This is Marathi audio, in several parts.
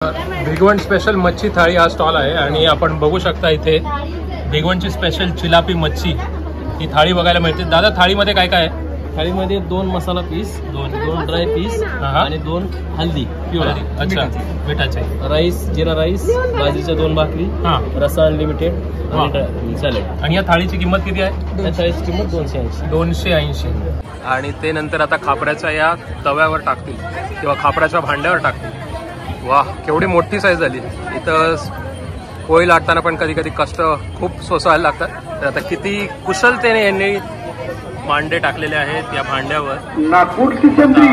भिगवण स्पेशल मच्छी थाळी हा स्टॉल आहे आणि आपण बघू शकता इथे भिगवणची स्पेशल चिलापी मच्छी ही थाळी बघायला मिळते। दादा थाळीमध्ये काय काय आहे? थाळीमध्ये 2 मसाला पीस, 2 ड्राय पीस आणि 2 हल्दी पिवळा। अच्छा, मिठाचे राईस, जिरा राईस, बाजरीच्या 2 भाकरी, रस्सा अनलिमिटेड आणि सॅलड। आणि या थाळीची किंमत किती आहे? या थाळीची किंमत 280। आणि ते नंतर आता खापऱ्याच्या या तव्यावर टाकतील किंवा खापऱ्याच्या भांड्यावर टाकतील। वाह, केवढी मोठी साईज झाली। इथं पोळी लाटताना पण कधी कधी कष्ट खूप सोसायला लागतात। तर आता किती कुशलतेने यांनी मांडे टाकलेले आहेत या भांड्यावर। नागपूरची संत्री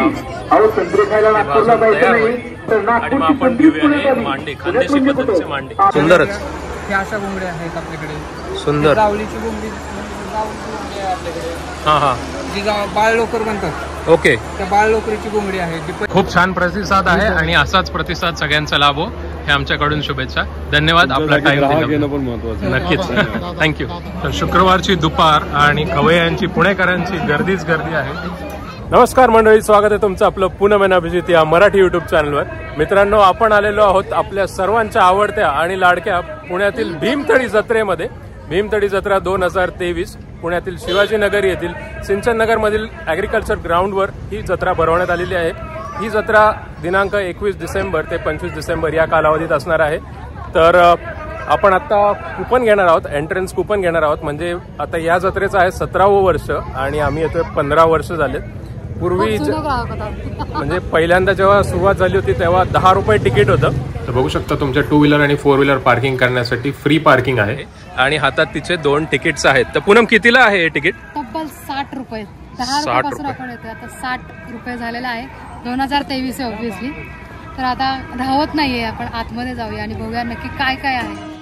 अहो संत्री खायला नागपूरला जायचं नाही तर आणि मग आपण घेऊया मांडे, खानदेशी पद्धतीचे मांडे। सुंदरच ह्या अशा कोंबड्या आहेत आपल्याकडे। सुंदर गावलीची कोंबडी आहे आपल्याकडे। हा जी बाळ लोकर म्हणतात, ओके, त्या बाळ लोकरीची कोंबडी आहे। खूप छान प्रतिसाद आहे आणि असाच प्रतिसाद सगळ्यांचा लाभो हे आमच्याकडून शुभेच्छा। धन्यवाद आपला टाइम दिला। नक्कीच, थँक्यू। तर शुक्रवारची दुपार आणि खवय्यांची पुणेकरांची गर्दीच गर्दी आहे। नमस्कार मंडळी, स्वागत आहे तुमचं आपलं पूनम एन अभिजित या मराठी यूट्यूब चॅनलवर। मित्रांनो, आपण आलेलो आहोत आपल्या सर्वांच्या आवडत्या आणि लाडक्या पुण्यातील भीमथडी जत्रेमध्ये। भीमथडी जत्रा 2023 पुण्यातील शिवाजीनगर येथील सिंचन नगर मधील ॲग्रिकल्चर ग्राउंडवर ही जत्रा भरवण्यात आलेली आहे। ही जत्रा दिनांक 21 डिसेंबर ते 25 डिसेंबर या कालावधीत असणार आहे। तर आपण आता कुपन घेणार आहोत, एंट्रन्स कुपन घेणार आहोत। म्हणजे आता या जत्रेचं आहे 17वं वर्ष आणि आम्ही येतोय 15 वर्ष झालेत। पूर्वी म्हणजे पहिल्यांदा जेव्हा सुरुवात झाली होती तेव्हा 10 रुपये तिकीट होतं। तर बघू शकता तुमच्या 2 व्हीलर आणि 4 व्हीलर पार्किंग करण्यासाठी फ्री पार्किंग आहे आणि हातात तिचे 2 तिकीट्स आहेत। तर पूनम कितीला आहे हे तिकीट? तब्बल 60 रुपये, 10 रुपयापासून आपण येतोय, आता 60 रुपये झालेला आहे। 2023 आहे ऑब्व्हियसली। तर आता राहत नाहीये, आपण आतमध्ये जाऊया आणि बघूया नक्की काय काय आहे।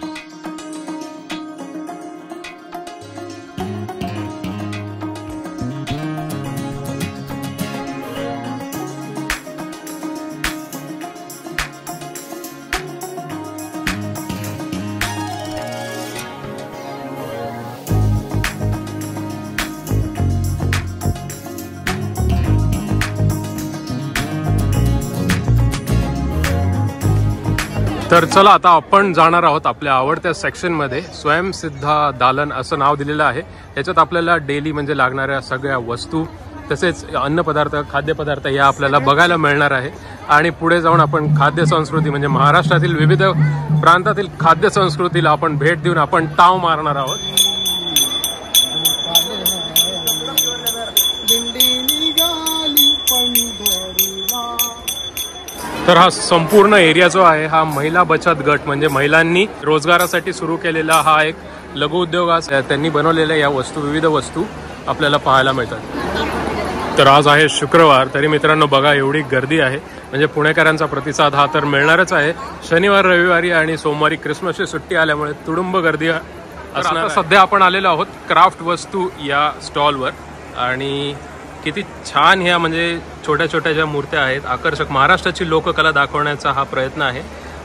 तर चला आता आपण जाणार आहोत आपल्या आवडत्या सेक्शनमध्ये। स्वयंसिद्धा दालन असं नाव दिलेलं आहे। याच्यात आपल्याला डेली म्हणजे लागणाऱ्या सगळ्या वस्तू तसेच अन्नपदार्थ, खाद्यपदार्थ या आपल्याला बघायला मिळणार आहे। आणि पुढे जाऊन आपण खाद्य संस्कृती म्हणजे महाराष्ट्रातील विविध प्रांतातील खाद्य संस्कृतीला आपण भेट देऊन आपण ताव मारणार आहोत। तर हा संपूर्ण एरिया जो आहे हा महिला बचत गट म्हणजे महिलांनी रोजगारासाठी सुरू केलेला हा एक लघु उद्योग आहे। त्यांनी बनवलेल्या या वस्तू, विविध वस्तू आपल्याला पाहायला मिळतात। तर आज आहे शुक्रवार, तरी मित्रांनो बघा एवढी गर्दी आहे। म्हणजे पुणेकरांचा प्रतिसाद हा तर मिळणारच आहे। शनिवार, रविवारी आणि सोमवारी क्रिसमसची सुट्टी आल्यामुळे तुडुंब गर्दी असणार। सध्या आपण आलेलो आहोत क्राफ्ट वस्तू या स्टॉलवर आणि किती छान ह्या म्हणजे छोट्या छोट्या ज्या मूर्त्या आहेत, आकर्षक महाराष्ट्राची लोककला दाखवण्याचा हा प्रयत्न आहे।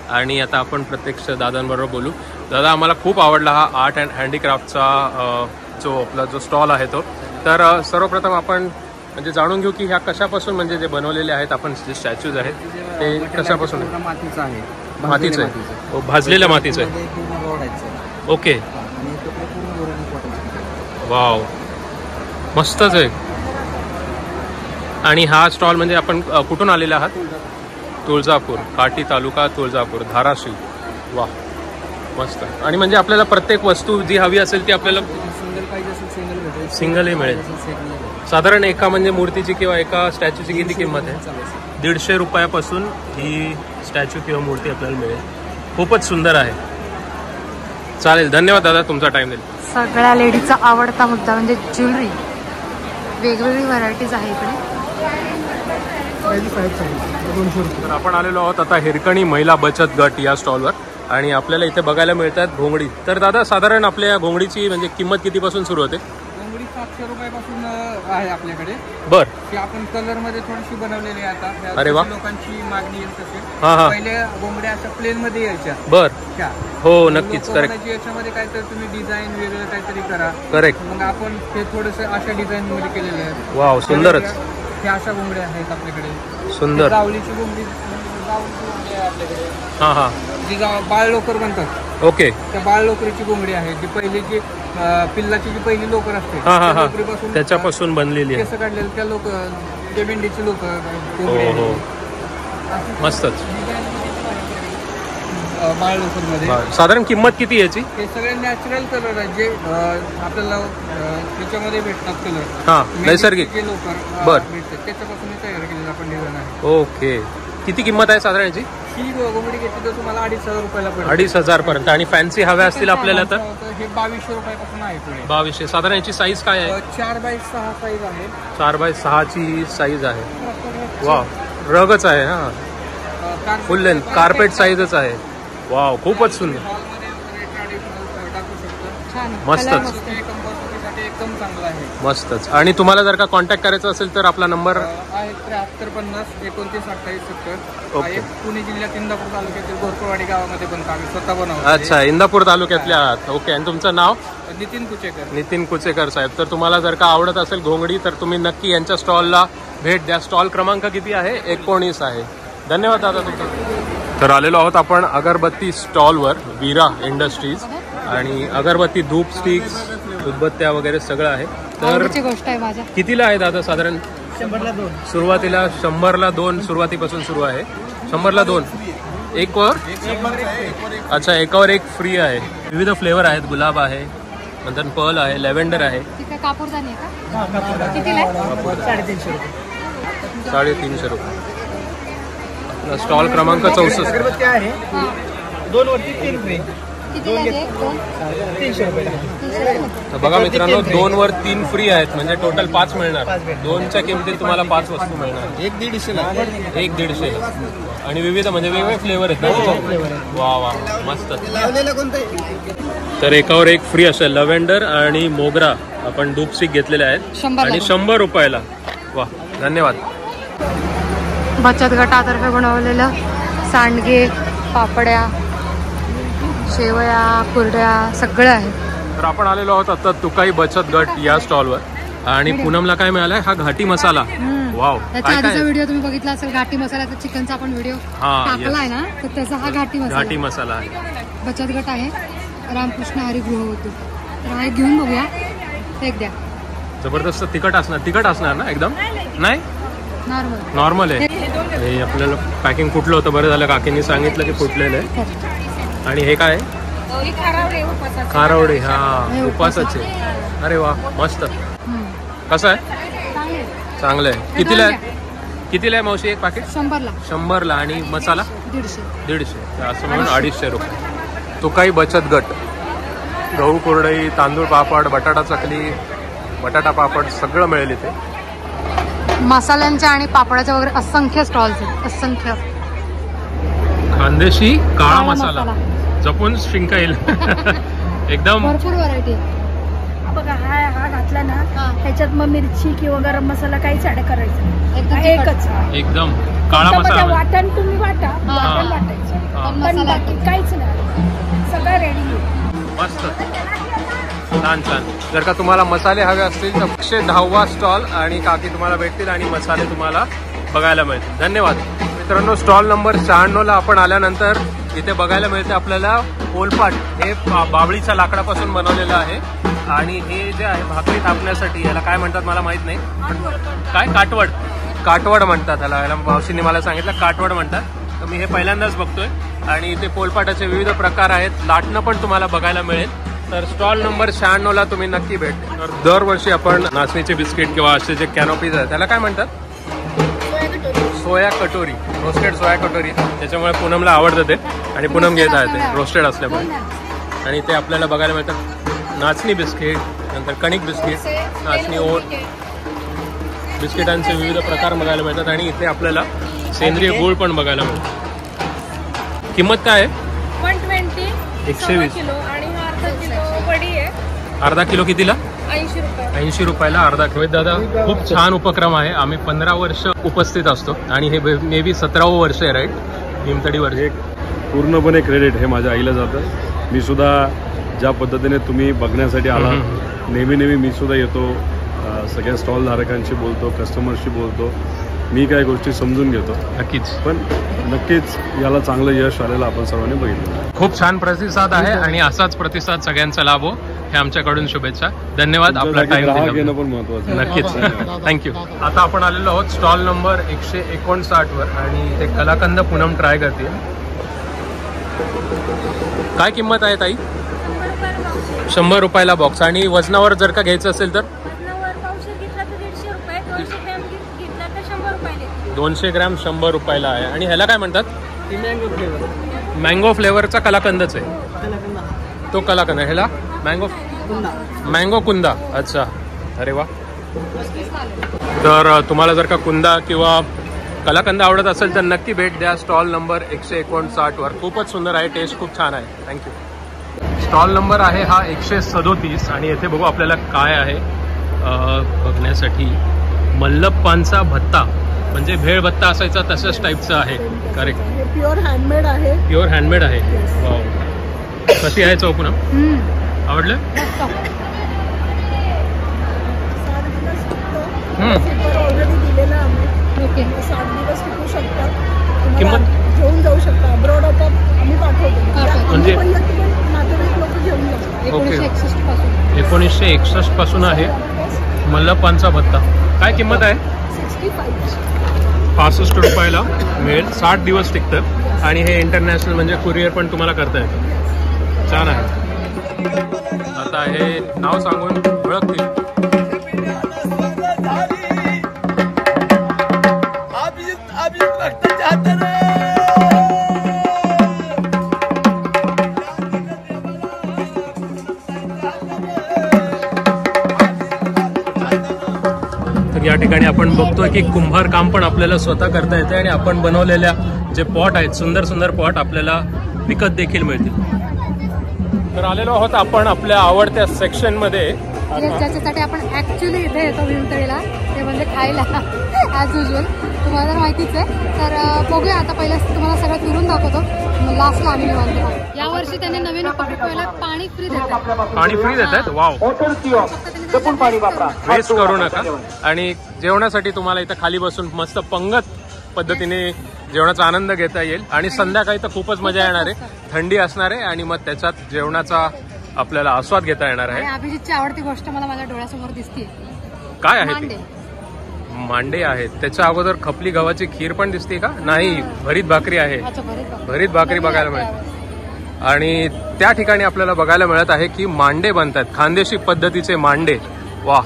आणि आता आपण प्रत्यक्ष दादांबरोबर बोलू। दादा, आम्हाला खूप आवडला हा आर्ट अँड हँडीक्राफ्टचा जो आपला जो स्टॉल आहे तो। तर सर्वप्रथम आपण म्हणजे जाणून घेऊ की ह्या कशापासून म्हणजे जे बनवलेले आहेत आपण जे स्टॅच्यूज आहेत ते कशापासून? मातीचं आहे, मातीचं आहे, भाजलेल्या मातीचं आहे। ओके, वाव, मस्तच आहे। आणि हा स्टॉल म्हणजे आपण कुठून आलेला आहात? तुळजापूर, काटी तालुका तुळजापूर, धाराशिव। वा, मस्त। आणि म्हणजे आपल्याला प्रत्येक वस्तू जी हवी असेल ती आपल्याला सिंगल पाहिजे असेल सिंगल भेटेल, सिंगलही मिळेल। साधारण एका म्हणजे मूर्तीची किंवा एका स्टॅच्यूची किती किंमत आहे? 150 रुपयापासून ही स्टॅच्यू किंवा मूर्ती आपल्याला मिळेल। खूपच सुंदर आहे। चालेल, धन्यवाद दादा तुमचा टाइम दिला। सगळ्या लेडीजचा आवडता मुद्दा म्हणजे ज्वेलरी, वेगवेगळी व्हरायटीज आहे इकडे। तर आपण आलेलो आहोत आता हिरकणी महिला बचत गट या स्टॉलवर आणि आपल्याला इथे बघायला मिळतात घोंगडी। तर दादा, साधारण आपल्या घोंगडीची म्हणजे किंमत कितीपासून सुरू होते? घोंगडी 700 रुपयापासून आहे आपल्याकडे। बर, ती आपण कलर मध्ये थोडीशी बनवलेली आहे आता। अरे वा, लोकांची मागणी येईल तसे। पहिले घोंगड्या अशा प्लेन मध्ये यायच्या। बर, हो नक्कीच, करेक्ट। याच्यामध्ये काहीतरी तुम्ही डिझाईन वेगळं काहीतरी करा, करेक्ट। मग आपण ते थोडस अशा डिझाईन मध्ये केलेले आहेत। वाव, सुंदरच। ह्या अशा घोंगड्या आहेत आपल्याकडे। सुंदर, गावलीची घोंगडी गावठी घोंगडी आहे आपल्याकडे. हां हां जी बाळ लोकर म्हणतात, ओके. त्या बाळ लोकरीची घोंगडी आहे. जी पहिली जी पिल्लाची जी पहिली लोकर असते, हां हां त्या हां लोकरीपासून त्याच्यापासून बनलेली आहे. केस काढलेले त्या त्या मेंढीची हो घोंगडी हो आहे. मस्तच. बाळ लोकरमध्ये साधारण किंमत किती याची? हे सगळे नॅचरल कलर आहेत जे आपल्याला त्याच्यामध्ये भेटतात कलर. हां नैसर्गिक. जे लोकर बर. भेटतात त्याच्यापासून तयार केलेलं आपण डिझाईन आहे. ओके. किती किंमत आहे साधारण याची? ही घोंगडी घेतली तर तुम्हाला 2,500 रुपयाला पडेल. 2,500 पर्यंत. आणि फॅन्सी हव्या असतील आपल्याला तर हे 2,200 रुपयापासून आहे पुढे. 2200. साधारण याची साईज काय आहे? 4x6 साईज आहे. 4x6 ची साईज आहे. वा रगच आहे. हां फुल लेंथ कार्पेट साईजच आहे. वाव खूपच सुंदर. छान मस्तच. एकदम चांगला आहे. मस्तच. आणि तुम्हाला जर का कॉन्टॅक्ट करायचा असेल तर आपला नंबर आहे 7350 29 28 70. ओके. पुणे जिल्ह्यात इंदापूर तालुक्यातील घोरपवाडी गावामध्ये बनतो. आम्ही स्वतः बनवतो. अच्छा इंदापूर तालुक्यातल्या आहात. ओके. आणि तुमचं नाव? नितीन कुचेकर. नितीन कुचेकर साहेब. तर तुम्हाला जर का आवडत असेल घोंगडी तर तुम्ही नक्की यांच्या स्टॉलला भेट द्या. स्टॉल क्रमांक किती आहे? 19 आहे. धन्यवाद दादा तुमचा. तर आलेलो आहोत आपण अगरबत्ती स्टॉलवर, वीरा इंडस्ट्रीज. आणि अगरबत्ती, धूप स्टिक्स, उदबत्त्या वगैरे सगळं आहे. तर आवडीची गोष्ट आहे माझ्या. कितीला आहे दादा साधारण? 100ला 2. सुरुवातीला 100ला 2 सुरुवातीपासून सुरू आहे. 100ला 2 एक वर. अच्छा एकावर एक फ्री आहे. विविध फ्लेवर आहेत. गुलाब आहे, नंतर पर्ल आहे, लॅव्हेंडर आहे. ती काय कापूरदानी आहे का? कितीला आहे? 350 रुपये. 350 रुपये. स्टॉल क्रमांक 64 अगरबत्ती आहे. हां 2 वरती 3 फ्री. कितीला आहे? 300 रुपये. तर बघा मित्रांनो 2 वर 3 फ्री आहेत म्हणजे टोटल 5 मिळणार. 2च्या किमतीत तुम्हाला 5 वस्तू मिळणार. 1,150 आणि विविध म्हणजे वेगवेगळे फ्लेवर आहेत. वा वा मस्त. तर एकावर एक फ्री असेल. लव्हेंडर आणि मोगरा आपण धूप स्टिक घेतलेले आहेत 100 आणि 100 रुपयाला. वा धन्यवाद. बचत गटातर्फे बनवलेलं सांडगे, पापड्या, शेवया, कुरड्या सगळं आहे. तर आपण आलेलो आहोत आता तुकाई बचत गट या स्टॉलवर. आणि पूनमला काय मिळालंय? हा घाटी मसाला. वाव. त्याच्या आधीचा व्हिडिओ तुम्ही बघितला असेल घाटी मसाल्याचा, चिकनचा आपण व्हिडिओ टाकलाय ना, तर त्याचा हा घाटी मसाला आहे. बचत गट आहे रामकृष्ण हरी गृह होतो. तर हा घेऊन बघूया. एक द्या. जबरदस्त तिखट असणार ना एकदम? नाही नॉर्मल आहे. हे आपल्याला पॅकिंग फुटलं होतं. बरं झालं काकींनी सांगितलं की फुटलेलं आहे. आणि हे काय? खारवडे. हा उपासाचे. अरे वा मस्त. कसं आहे? चांगलं आहे. कितीला आहे मावशी एक पॅकेट? 100ला. आणि मसाला 150. असं म्हणून 250 रुपये. तुकाई बचत गट. गहू कुरडई, तांदूळ पापड, बटाटा चकली, बटाटा पापड सगळं मिळेल इथे. मसाल्यांच्या आणि पापडाच्या वगैरे असंख्य स्टॉल्स आहेत. असंख्य. खानदेशी काळा मसाला जपून शिंका येईल. एकदम भरपूर व्हरायटी आहे. बघा हा घातला ना, ह्याच्यात मग मिरची किंवा गरम मसाला काहीच ऍड करायचं एकदम एकच. एकदम काळा मसाला. वाटण तुम्ही वाटायचं पण बाकी काहीच नाही, सगळं रेडी. मस्त छान. जर का तुम्हाला मसाले हवे असतील तर 110वा स्टॉल आणि काकी तुम्हाला भेटतील आणि मसाले तुम्हाला बघायला मिळतील. धन्यवाद मित्रांनो. स्टॉल नंबर 96ला आपण आल्यानंतर इथे बघायला मिळते आपल्याला पोलपाट. हे बाबळीच्या लाकडापासून बनवलेलं आहे. आणि हे जे आहे भाकरी थापण्यासाठी, याला काय म्हणतात मला माहित नाही. काय? काटवड म्हणतात ह्याला. मावशीने मला सांगितलं काटवड म्हणतात. तर मी हे पहिल्यांदाच बघतोय. आणि इथे पोलपाटाचे विविध प्रकार आहेत. लाटणं पण तुम्हाला बघायला मिळेल. तर स्टॉल नंबर 96ला तुम्ही नक्की भेट. तर दरवर्षी आपण नाचणीचे बिस्किट किंवा असे जे कॅनोपीज आहेत त्याला काय म्हणतात? सोया कटोरी. रोस्टेड सोया कटोरी. त्याच्यामुळे पूनमला आवडतं ते आणि पूनम घेत आहे ते रोस्टेड असल्यामुळे. आणि ते आपल्याला बघायला मिळतात नाचणी बिस्किट, नंतर कणिक बिस्किट, नाचणी ओट बिस्किटांचे विविध प्रकार बघायला मिळतात. आणि इथे आपल्याला सेंद्रिय गूळ पण बघायला मिळतो. किंमत काय आहे? 120. 120 किलो. आणि अर्धा किलो वडी आहे. अर्धा किलो कितीला? 80 रुपये. 80 रुपयाला अर्धा किलो. दादा खूप छान उपक्रम आहे. आम्ही 15 वर्ष उपस्थित असतो आणि हे मे बी 17वं वर्ष आहे राईट भीमतडीवर. हे पूर्णपणे क्रेडिट हे माझ्या आईला जातं. मी सुद्धा ज्या पद्धतीने तुम्ही बघण्यासाठी आला, नेहमी मी सुद्धा येतो, सगळ्या स्टॉल धारकांशी बोलतो, कस्टमरशी बोलतो. मी काही गोष्टी समजून घेतो. नक्कीच. पण नक्कीच याला चांगलं यश आलेलं आपण सर्वांनी बघितलं. खूप छान प्रतिसाद आहे आणि असाच प्रतिसाद सगळ्यांचा लाभो हे आमच्याकडून शुभेच्छा. धन्यवाद आपला टाइम ग्राहक येणं दिला. पण महत्वाचं आहे. नक्कीच. थँक्यू. आता आपण आलेलो आहोत स्टॉल नंबर 159 वर आणि ते कलाकंद पूनम ट्राय करतील. काय किंमत आहे ताई? 100 रुपयाला बॉक्स. आणि वजनावर जर का घ्यायचं असेल तर 200 ग्रॅम 100 रुपयाला आहे. आणि ह्याला काय म्हणतात? मँगो फ्लेवरचा कलाकंदच आहे तो. कलाकंद ह्याला मँगो कुंदा. अच्छा, अरे वा. तर तुम्हाला जर का कुंदा किंवा कलाकंद आवडत असेल तर नक्की भेट द्या स्टॉल नंबर 159 वर. खूपच सुंदर आहे, टेस्ट खूप छान आहे. थँक्यू. स्टॉल नंबर आहे हा 137 आणि येथे बघू आपल्याला काय आहे बघण्यासाठी. मल्लप्पांचा भत्ता म्हणजे भेळ भत्ता असायचा तशाच टाईपचं आहे. करेक्ट. प्युअर हँडमेड आहे. प्युअर हँडमेड आहे. वाव. कशी आहे चव पुन्हा? आवडलं? ऑलरेडी दिलेला आम्ही. ओके. 7 दिवस टिकू शकतात. किंमत घेऊन जाऊ शकता. अब्रॉड आता आम्ही पाठवतो. म्हणजे नातेवाईक लोक घेऊन जातात. 1961 पासून आहे मल्लप्पांचा भत्ता. काय किंमत आहे? 65 रुपयाला मिळेल. 60 दिवस टिकतं आणि हे इंटरनॅशनल म्हणजे कुरिअर पण तुम्हाला करता येतं. छान आहे. आता हे नाव सांगून ओळखतील. या ठिकाणी आपण बघतोय की कुंभार काम पण आपल्याला स्वतः करता येते आणि आपण बनवलेल्या जे पॉट आहेत सुंदर सुंदर पॉट आपल्याला विकत देखील मिळतील. तर आलेलो आहोत आपण आपल्या आवडत्या सेक्शन मध्ये ज्याच्यासाठी आपण ऍक्च्युली इथे येतो भीमतळीला ते म्हणजे खायला ॲज युजल. तुम्हाला तर माहितीच आहे. तर बघूया आता पहिल्या तुम्हाला सगळं फिरून दाखवतो. लास्टला आम्ही निवांत खाऊ. यावर्षी त्यांनी नवीन उपक्रम पाणी फ्री देतात. पाणी फ्री देतात. वाव. वेस्ट करू नका. आणि जेवणासाठी तुम्हाला इथं खाली बसून मस्त पंगत पद्धतीने जेवणाचा आनंद घेता येईल. आणि संध्याकाळी तर खूपच मजा येणार आहे. थंडी असणार आहे आणि मग त्याच्यात जेवणाचा आपल्याला आस्वाद घेता येणार आहे. अभिजितची आवडती गोष्ट मला माझ्या डोळ्यासमोर दिसते. काय आहे? मांडे आहेत. त्याच्या अगोदर खपली गव्हाची खीर पण दिसते का? नाही, भरीत भाकरी आहे. भरीत भाकरी बघायला मिळते. आणि त्या ठिकाणी आपल्याला बघायला मिळत आहे की मांडे बनतात, खानदेशी पद्धतीचे मांडे. वा.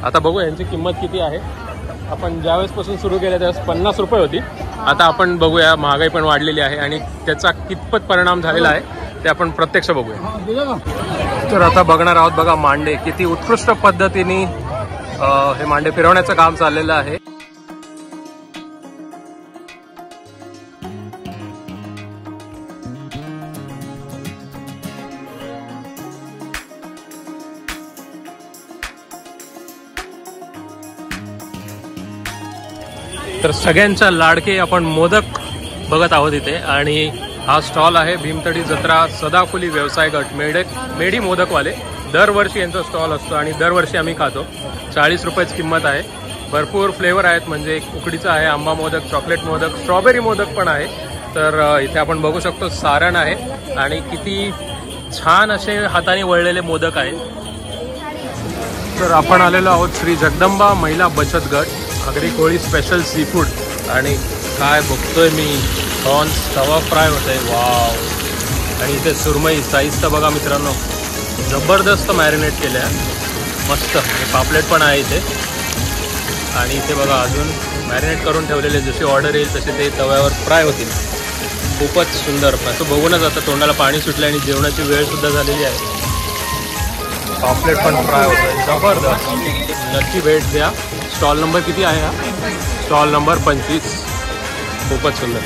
आता बघू यांची किंमत किती आहे. आपण ज्यावेळेस पासून सुरू केलं त्यावेळेस 50 रुपये होती. आता आपण बघूया, महागाई पण वाढलेली आहे आणि त्याचा कितपत परिणाम झालेला आहे ते आपण प्रत्यक्ष बघूया. तर आता बघणार आहोत बघा मांडे. किती उत्कृष्ट पद्धतीने हे मांडे फिरवण्याचं काम चाललेलं आहे. तर सगळ्यांच्या लाडके आपण मोदक बघत आहोत इथे. आणि हा स्टॉल आहे भीमतडी जत्रा सदाफुली व्यवसाय गट मेढी मोदकवाले. दरवर्षी यांचा स्टॉल असतो आणि दरवर्षी आम्ही खातो. 40 रुपयाची किंमत आहे. भरपूर फ्लेवर आहेत, म्हणजे उकडीचा आहे, आंबा मोदक, चॉकलेट मोदक, स्ट्रॉबेरी मोदक पण आहे. तर इथे आपण बघू शकतो सारण आहे आणि किती छान असे हाताने वळलेले मोदक आहेत. तर आपण आलेलो आहोत श्री जगदंबा महिला बचत गट Agri Koli special sea food. आणि काय बघतोय मी, प्रॉन्स तवा फ्राय होत आहे. वाव. आणि इथे सुरमई साईज तर बघा मित्रांनो, जबरदस्त मॅरिनेट केल्या. मस्त. पापलेट पण आहे इथे. आणि इथे बघा अजून मॅरिनेट करून ठेवलेले, जशी ऑर्डर येईल तसे ते तव्यावर फ्राय होतील. खूपच सुंदर. असं बघूनच आता तोंडाला पाणी सुटलं आणि जेवणाची वेळ सुद्धा झालेली आहे. पापलेट पण फ्राय होत आहे. जबरदस्त. नक्की भेट द्या. स्टॉल नंबर किती आहे हा? Stall number 25. खूपच सुंदर.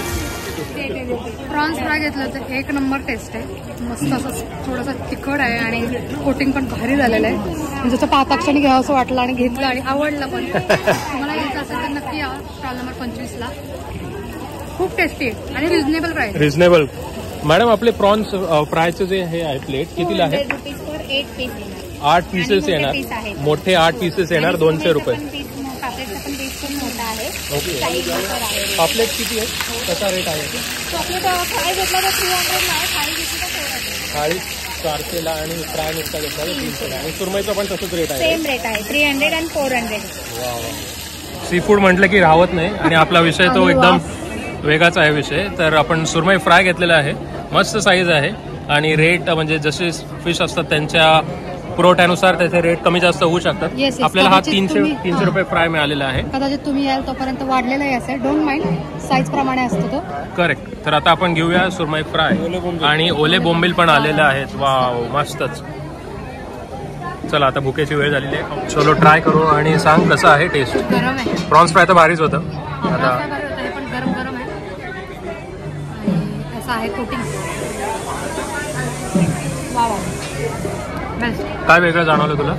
प्रॉन्स फ्राय घेतलं तर 1 नंबर टेस्ट आहे. मस्त असं थोडंसं तिखट आहे आणि कोटिंग पण भारी झालेलं आहे. जसं पाताक्षणी घ्यावं असं वाटलं आणि घेतलं आणि आवडलं पण. तुम्हाला यायचं असेल तर नक्की या स्टॉल नंबर 25ला. खूप टेस्टी आहे आणि रिझनेबल प्राइस. रिझनेबल. मॅडम आपले प्रॉन्स फ्रायचे जे हे आहे प्लेट कितीला आहे? 8 पीसेस येणार. मोठे 8 पीसेस येणार 200 रुपये. पापलेटचा पण पीस पण मोठा आहे. पापलेट किती आहे, कसा रेट आहे? चॉकलेट फ्राय घेतला तर 300 ला, थाळी घेतली तर 400. थाळी 400ला आणि फ्राय नुसता घेतला तर 300ला. आणि सुरमईचा पण तसंच रेट आहे? सेम रेट आहे, 300 आणि 400. सी फूड म्हटलं की राहत नाही आणि आपला विषय तो एकदम वेगळाच आहे विषय. तर आपण सुरमई फ्राय घेतलेला आहे, मस्त साईज आहे आणि रेट म्हणजे जसे फिश असतात त्यांच्या पुरवठ्यानुसार त्याचे रेट कमी जास्त होऊ शकतात. Yes, आपल्याला हा कदाचित 300 रुपये फ्राय मिळालेला आहे. कदाचित तुम्ही याल तोपर्यंत वाढलेलाही असेल, डोंट माइंड, साईज प्रमाणे असतो तो. करेक्ट. तर आता आपण घेऊया सुरमई फ्राय आणि ओले बोंबील पण आलेले आहेत. वाव, मस्तच. चला आता भुकेची वेळ झालेली आहे, चलो ट्राय करू आणि सांग कसं आहे टेस्ट. गरम आहे, प्रॉन्स फ्राय तर भारीच होतं. आता हे पण गरम गरम आहे आणि असं आहे कोटिंग. Wow, best. काय वेगळं जाणवलं तुला?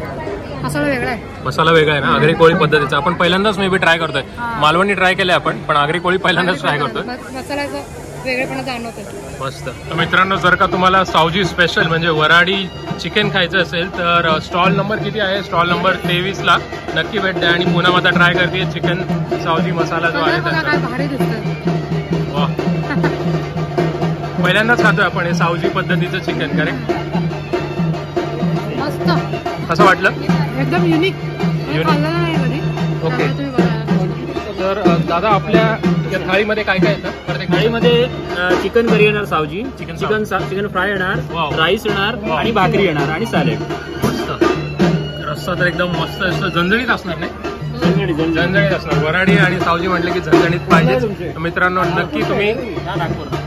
मसाला वेगळा आहे. मसाला वेगळा आहे ना, आगरी कोळी पद्धतीचा. आपण पहिल्यांदाच मे बी ट्राय करतोय. मालवणी ट्राय केलंय आपण, पण आगरी कोळी पहिल्यांदाच ट्राय करतोय. मसाल्याचं वेगळेपणा जाणवतोय. मस्त. तर मित्रांनो, जर का तुम्हाला सावजी स्पेशल म्हणजे वराडी चिकन खायचं असेल तर स्टॉल नंबर किती आहे? स्टॉल नंबर 23ला नक्की भेट द्या. आणि पुन्हा आता ट्राय करते चिकन सावजी मसाला जो आहे त्यांचा. भारी दिसतोय. वा, पहिल्यांदाच खातोय आपण हे सावजी पद्धतीचं चिकन. करेक्ट. मस्त. कसं वाटलं? एकदम युनिक. ओके. तर दादा, आपल्या या थाळीमध्ये काय काय येतं? प्रत्येक थाळीमध्ये चिकन करी येणार, सावजी चिकन चिकन फ्राय येणार, वाव. राईस येणार आणि भाकरी येणार आणि सॅलेड. मस्त. रस्सा तर एकदम मस्त असतो, झणझणीत असणार नाही? झणझणीत असणार. वराडी आणि सावजी म्हटलं की झणझणीत पाहिजे. मित्रांनो, नक्की तुम्ही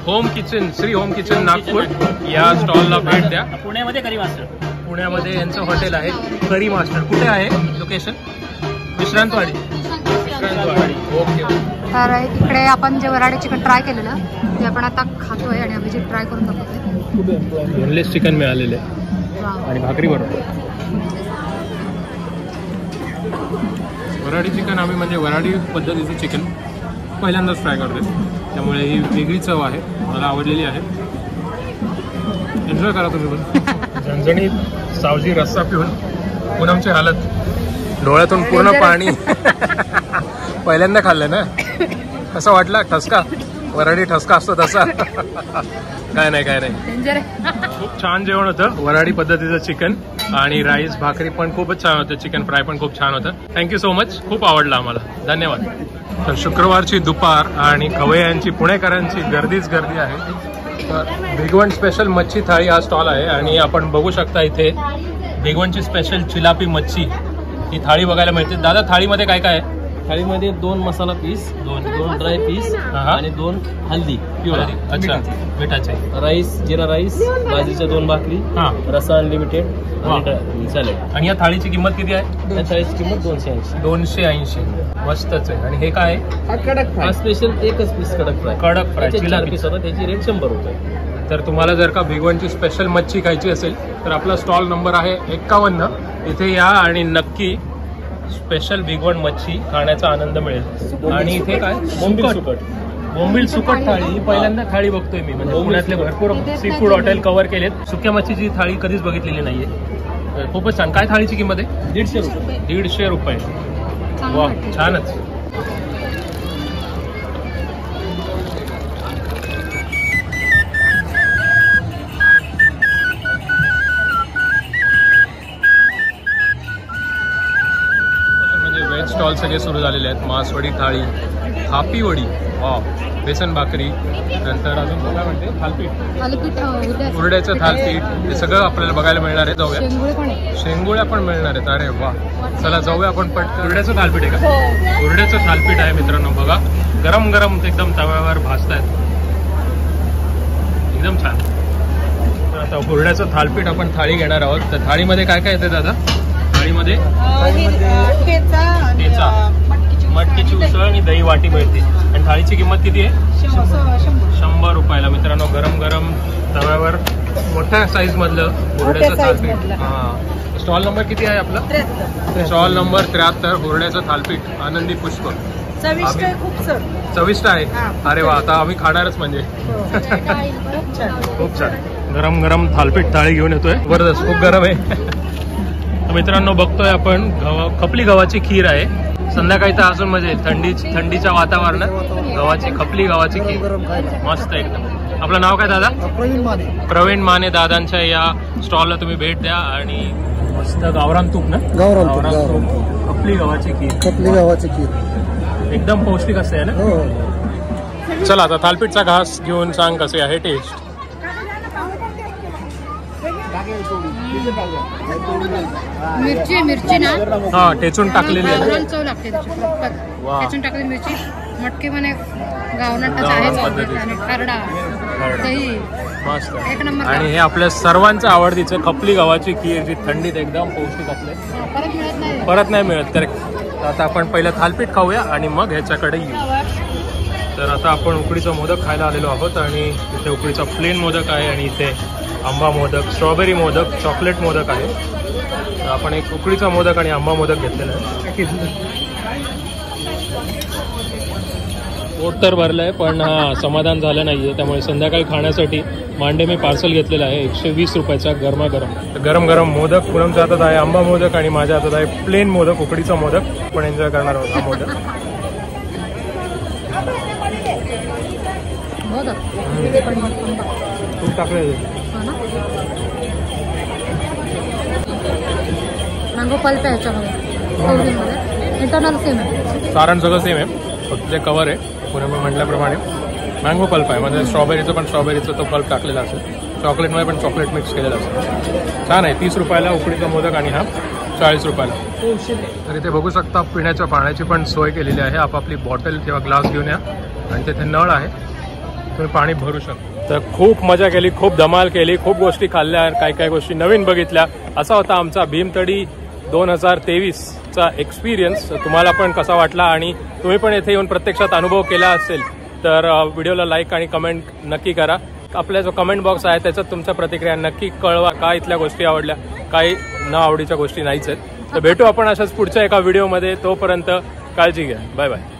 home kitchen, Shri home kitchen Nagpur या स्टॉलला भेट द्या. पुण्यामध्ये करी मास्टर. पुण्यामध्ये यांचं हॉटेल आहे करी मास्टर. कुठे आहे लोकेशन? विश्रांतवाडी. ओके. तर इकडे आपण जे वराडी चिकन ट्राय केलेलं ते आपण आता खातोय आणि अभिजित ट्राय करून दाखवतोय. बोनलेस चिकन मिळालेलं आहे आणि भाकरी बरोबर. वराडी चिकन आम्ही म्हणजे वराडी पद्धतीचं चिकन पहिल्यांदाच ट्राय करतोय, त्यामुळे ही वेगळी चव आहे, मला आवडलेली आहे. एन्जॉय करा तुम्ही पण. झणझणीत सावजी रस्सा पिऊन पूनमची हालत, डोळ्यातून पूर्ण पाणी. पहिल्यांदा खाल्लं ना, कसं वाटला? ठसका, वराडी ठसका असतो तसा. काय नाही. खूप छान जेवण होतं. वराडी पद्धतीचं चिकन आणि राईस, भाकरी पण खूपच छान होतं. चिकन फ्राय पण खूप छान होतं. थँक्यू सो मच, खूप आवडलं आम्हाला. धन्यवाद. तर शुक्रवारची दुपार आणि खवय्यांची, पुणेकरांची गर्दीच गर्दी आहे. तर भिगवण स्पेशल मच्छी थाळी हा स्टॉल आहे आणि आपण बघू शकता इथे भिगवणची स्पेशल चिलापी मच्छी ही थाळी बघायला मिळते. दादा, थाळीमध्ये काय काय आहे? थाळीमध्ये 2 मसाला पीस, 2 ड्राय पीस आणि 2 हल्दी प्युअर. अच्छा, मिठाचे. राईस, जिरा राईस, बाजरीच्या 2 भाकरी, रसा अनलिमिटेड आणि सॅलेड. आणि या थाळीची किंमत किती आहे? या थाळीची किंमत 280. 280. मस्तच आहे. आणि हे काय आहे? हा स्पेशल एकच पीस कडक फ्राय. कडक फ्राय चिलापी पीस होता, त्याची रेट 100 रुपये. तर तुम्हाला जर का भिगवणची स्पेशल मच्छी खायची असेल तर आपला स्टॉल नंबर आहे 51. इथे या आणि नक्की स्पेशल भिगवण मच्छी खाण्याचा आनंद मिळेल. आणि इथे काय? बोंबील सुकट थाळी ही पहिल्यांदा थाळी बघतोय मी. म्हणजे पुण्यातले भरपूर सी फूड हॉटेल कव्हर केलेत. सुक्या मच्छीची थाळी कधीच बघितलेली नाहीये. खूपच छान. काय थाळीची किंमत आहे? 150 रुपये. 150 रुपये. वा, छानच. स्टॉल सगळे सुरू झालेले आहेत. मासवडी थाळी, थापी वडी, बेसन भाकरी, नंतर अजून काय म्हणते, थालपीठ, उरड्याचं थालपीठ, हे सगळं आपल्याला बघायला मिळणार आहे. जाऊया. शेंगुळ्या पण मिळणार आहेत. अरे वा, चला जाऊया आपण पटकन. उरड्याचं थालपीठ आहे का? उरड्याचं थालपीठ आहे मित्रांनो. बघा, गरम गरम एकदम तव्यावर भाजतायत, एकदम छान. तर आता उरड्याचं थालपीठ आपण थाळी घेणार आहोत. तर थाळीमध्ये काय काय येते दादा? थाळीमध्ये ठेचा, मटकीची उसळ आणि दही वाटी मिळते. आणि थाळीची किंमत किती आहे? 100 रुपयाला. मित्रांनो, गरम गरम तव्यावर मोठ्या साईज मधलं हुरड्याचं थालपीठ. स्टॉल नंबर किती आहे आपला? स्टॉल नंबर 73, हुरड्याचं थालपीठ, आनंदी पुष्प. चविष्ट आहे. अरे वा, आता आम्ही खाणारच म्हणजे. खूप छान. गरम गरम थालपीठ थाळी घेऊन येतोय. जबरदस्त, खूप गरम आहे. मित्रांनो, बघतोय आपण खपली गव्हाची खीर आहे. संध्याकाळी तर अजून मजा येईल. थंडीच्या वातावरणात गव्हाची खपली गव्हाची खीर मस्त एकदम. आपलं नाव काय दादा? प्रवीण माने. दादांच्या या स्टॉलला तुम्ही भेट द्या आणि मस्त गावरान तूप ना, गावरान तूप, खपली गव्हाची खीर एकदम पौष्टिक असते ना. चला आता थालपीठचा घास घेऊन सांग कसे आहे टेस्ट. मिरची ना हा ठेचून टाकलेली आहे. गावरान चव लागते त्याची प्रॉपर. ठेचून टाकलेली मिरची मटकी म्हणे गावरान आहे आणि खरडा दही मस्त एक नंबर. आणि हे आपल्या सर्वांचं आवडतीचं खपली गव्हाची खीर जी थंडीत एकदम पौष्टिक असते, परत नाही मिळत. तर आता आपण पहिलं थालपीठ खाऊया आणि मग ह्याच्याकडे येऊ. तर आता आपण उकडीचा मोदक खायला आलेलो आहोत आणि इथे उकडीचा प्लेन मोदक आहे आणि इथे आंबा मोदक, स्ट्रॉबेरी मोदक, चॉकलेट मोदक आहे. तर आपण एक उकडीचा मोदक आणि आंबा मोदक घेतलेला आहे. पोट तर भरलंय पण समाधान झालं नाहीये, त्यामुळे संध्याकाळी खाण्यासाठी मांडे मी पार्सल घेतलेला आहे 120 रुपयाचा गरम गरम मोदक. पूनमच्या हातात आहे आंबा मोदक आणि माझ्या हातात आहे प्लेन मोदक, उकडीचा मोदक. पण एन्जॉय करणार आहोत हा मोदक. तूप टाकले मँगो पल्प आहे याच्यामध्ये, इंटरनल सेम आहे, सारण सगळं सेम आहे, फक्त जे कवर आहे पुढे मी म्हटल्याप्रमाणे मँगो पल्प आहे. म्हणजे स्ट्रॉबेरीचं पण स्ट्रॉबेरीचं तो पल्प टाकलेला असेल, चॉकलेटमध्ये पण चॉकलेट मिक्स केलेलं असेल. छान आहे. 30 रुपयाला उकडीचा मोदक आणि हा 40 रुपयाला. तर इथे बघू शकता पिण्याच्या पाण्याची पण सोय केलेली आहे. आपापली बॉटल किंवा ग्लास घेऊन या आणि तिथे नळ आहे, तुम्ही पाणी भरू शकता. तर खूप मजा केली, खूप धमाल केली, खूप गोष्टी खाल्ल्या, काही गोष्टी नवीन बघितल्या. असा होता आमचा भीमतडी 2023चा एक्सपिरियन्स. तुम्हाला पण कसा वाटला आणि तुम्ही पण येथे येऊन प्रत्यक्षात अनुभव केला असेल तर व्हिडिओला लाईक आणि कमेंट नक्की करा. आपला जो कमेंट बॉक्स आहे त्याच्यात तुमच्या प्रतिक्रिया नक्की कळवा. काय इथल्या गोष्टी आवडल्या, काही न आवडीच्या गोष्टी नाहीच आहेत. तर भेटू आपण अशाच पुढच्या एका व्हिडिओमध्ये. तोपर्यंत काळजी घ्या. Bye bye.